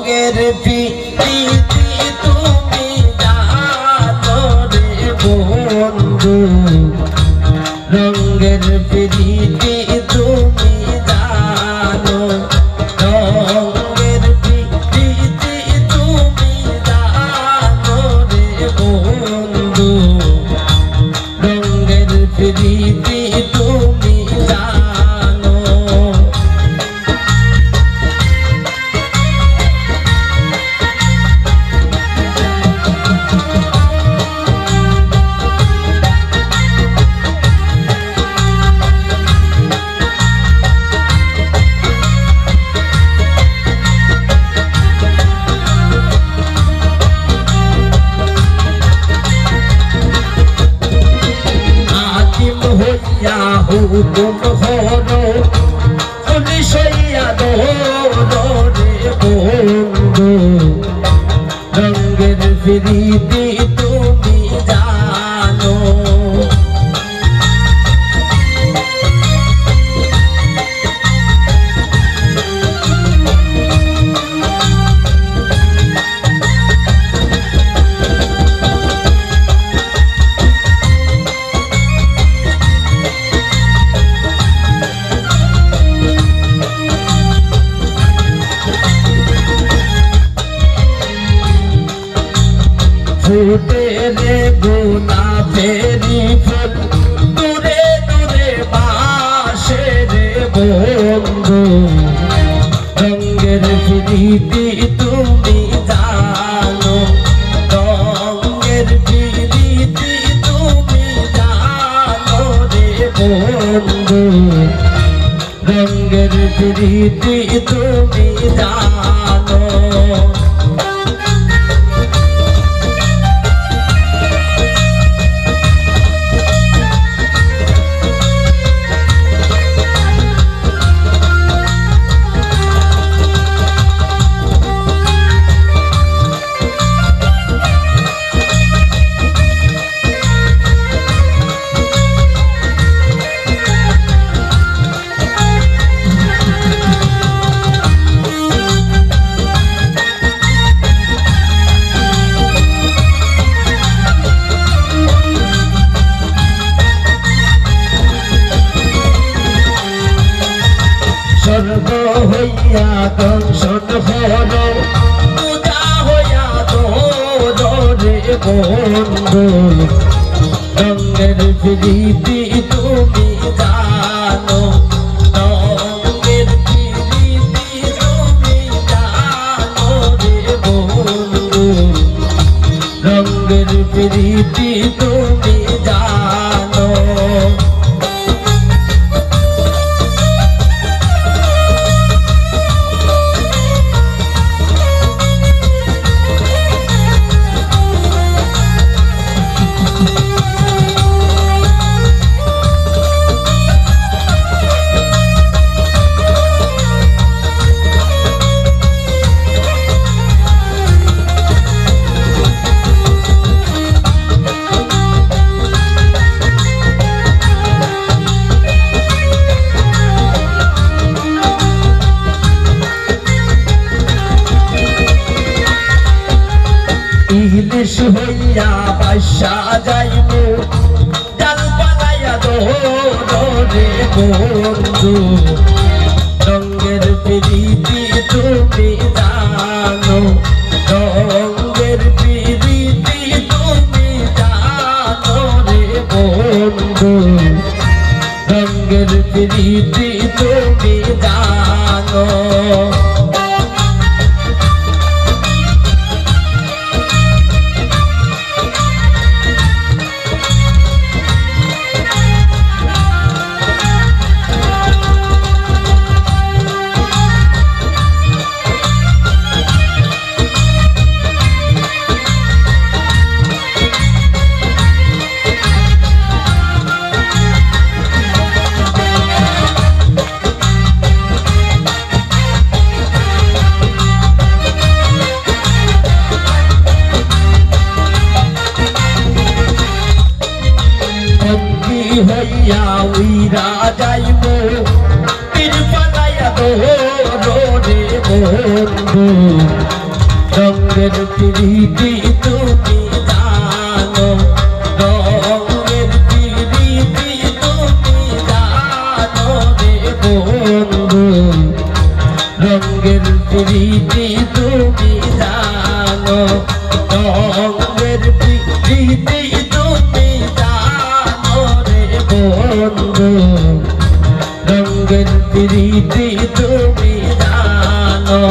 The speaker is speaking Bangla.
রঙের প্রীতি তুমি জানো রে বন্ধু রঙের প্রীতি তুমি জানো রঙের প্রীতি তুমি জানো রে বন্ধু রঙের প্রীতি তুমি জানো হুকুম হলো পুলিশ হইয়া দৌড়ে বন্ধু রঙের প্রীতি তুমি জানো ফুটে রে গোলাপেরি ফুল দূরে দূরে বাসে রে বন্ধু রঙের প্রীতি তুমি জানো রঙের প্রীতি তুমি জানো রে বন্ধু রঙের প্রীতি তুমি জানো স্বর্গ হইয়া দর্শন হলো পূজা হইয়া দোরে বন্ধু রঙের প্রীতি তুমি জানো রঙের প্রীতি তুমি জানো রে বন্ধু রঙের প্রীতি তুমি জানো ইলিশ হইয়া বাসা যাইব জাল পালাইয়া দৌড়ে বন্ধু রঙের প্রীতি তুমি জানো রঙের প্রীতি তুমি জানো রে বন্ধু রঙের প্রীতি তুমি জানো হইয়া উইরা যাইব তীর পালাইয়া দৌড়ে বন্ধু রঙের প্রীতি তুমি জানো রঙের প্রীতি তুমি জানো রে বন্ধু রঙের প্রীতি তুমি জানো রঙের প্রীতি তুমি জানো রে বন্ধু রঙের প্রীতি তুমি জানো